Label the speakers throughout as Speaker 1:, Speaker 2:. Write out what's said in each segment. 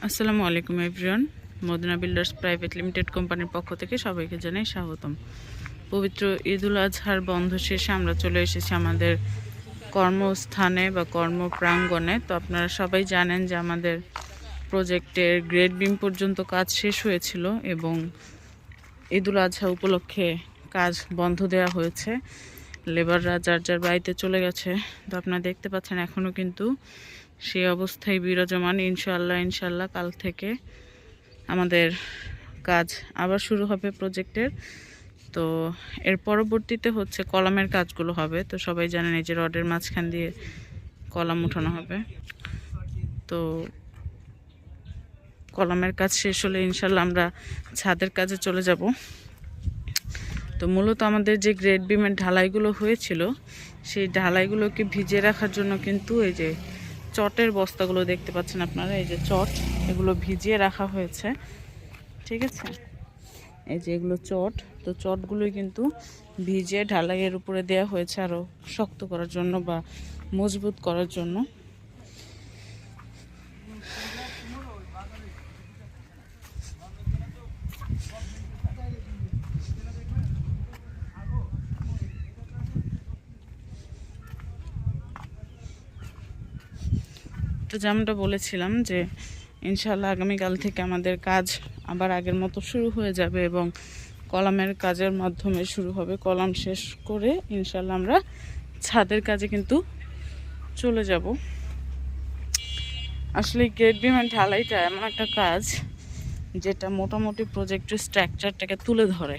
Speaker 1: আসসালামু আলাইকুম everyone. Madina builders private limited কোম্পানির পক্ষ থেকে সবাইকে জানাই স্বাগতম। পবিত্র ঈদুল আজহার বন্ধ শেষে আমরা চলে এসেছি আমাদের কর্মস্থানে বা কর্মপ্রাঙ্গণে। তো আপনারা সবাই জানেন যে আমাদের প্রজেক্টের গ্রেড বিম পর্যন্ত কাজ শেষ হয়েছিল এবং ঈদুল আজহা উপলক্ষে কাজ বন্ধ দেওয়া হয়েছে। লেবাররা যার যার বাড়িতে চলে গেছে। তো আপনারা দেখতে পাচ্ছেন এখনও কিন্তু সেই অবস্থায় বিরাজমান। ইনশাল্লাহ কাল থেকে আমাদের কাজ আবার শুরু হবে প্রজেক্টের। তো এর পরবর্তীতে হচ্ছে কলামের কাজগুলো হবে। তো সবাই জানেন এই যে রডের মাঝখান দিয়ে কলাম উঠানো হবে। তো কলামের কাজ শেষ হলে ইনশাল্লাহ আমরা ছাদের কাজে চলে যাব। তো মূলত আমাদের যে গ্রেড বিমের ঢালাইগুলো হয়েছিল সেই ঢালাইগুলোকে ভিজিয়ে রাখার জন্য কিন্তু এই যে চটের বস্তাগুলো দেখতে পাচ্ছেন আপনারা, এই যে চট, এগুলো ভিজিয়ে রাখা হয়েছে। ঠিক আছে, এই যে এগুলো চট। তো চটগুলোই কিন্তু ভিজিয়ে ঢালাইয়ের উপরে দেওয়া হয়েছে আরও শক্ত করার জন্য বা মজবুত করার জন্য। তো যেমনটা বলেছিলাম যে ইনশাল্লাহ আগামীকাল থেকে আমাদের কাজ আবার আগের মতো শুরু হয়ে যাবে এবং কলামের কাজের মাধ্যমে শুরু হবে। কলাম শেষ করে ইনশাল্লাহ আমরা ছাদের কাজে কিন্তু চলে যাব। আসলে গ্রেড বিম এন্ড ঢালাইটা এমন একটা কাজ যেটা মোটামুটি প্রজেক্টের স্ট্রাকচারটাকে তুলে ধরে।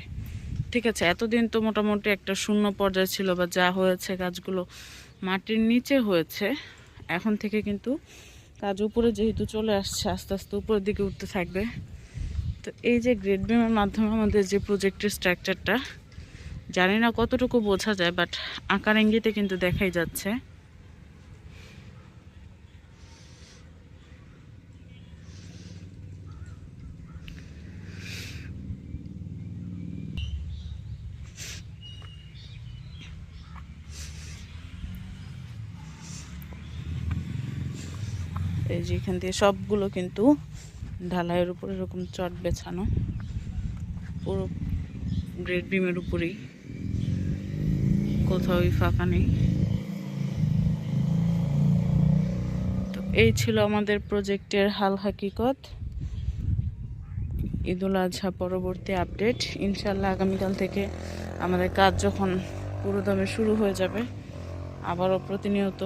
Speaker 1: ঠিক আছে, এতদিন তো মোটামুটি একটা শূন্য পর্যায়ে ছিল বা যা হয়েছে কাজগুলো মাটির নিচে হয়েছে। এখন থেকে কিন্তু কাজ উপরে যেহেতু চলে আসছে, আস্তে আস্তে উপরের দিকে উঠতে থাকবে। তো এই যে গ্রেড বিমের মাধ্যমে আমাদের যে প্রজেক্টের স্ট্রাকচারটা, জানি না কতটুকু বোঝা যায়, বাট আকার ইঙ্গিতে কিন্তু দেখাই যাচ্ছে। এই যে এখান দিয়ে সবগুলো কিন্তু ঢালাইয়ের উপর এরকম চট বেছানো, পুরো গ্রেড বিমের উপরেই, কোথাও ফাঁকা নেই। তো এই ছিল আমাদের প্রজেক্টের হাল হাকিকত। ঈদুল আজহা পরবর্তী আপডেট। ইনশাল্লাহ আগামীকাল থেকে আমাদের কাজ যখন পুরোদমে শুরু হয়ে যাবে, আবারও প্রতিনিয়ত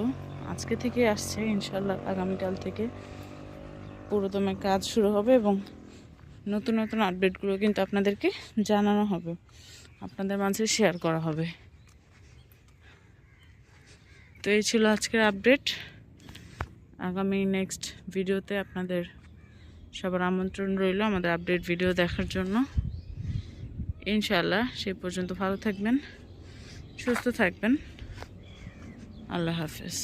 Speaker 1: আজকে থেকে আসছে, ইনশাল্লাহ আগামীকাল থেকে পুরোদমে কাজ শুরু হবে এবং নতুন নতুন আপডেটগুলো কিন্তু আপনাদেরকে জানানো হবে, আপনাদের মাঝে শেয়ার করা হবে। তো এই ছিল আজকের আপডেট। আগামী নেক্সট ভিডিওতে আপনাদের সবার আমন্ত্রণ রইল আমাদের আপডেট ভিডিও দেখার জন্য। ইনশাআল্লাহ সে পর্যন্ত ভালো থাকবেন, সুস্থ থাকবেন। আল্লাহ হাফেজ।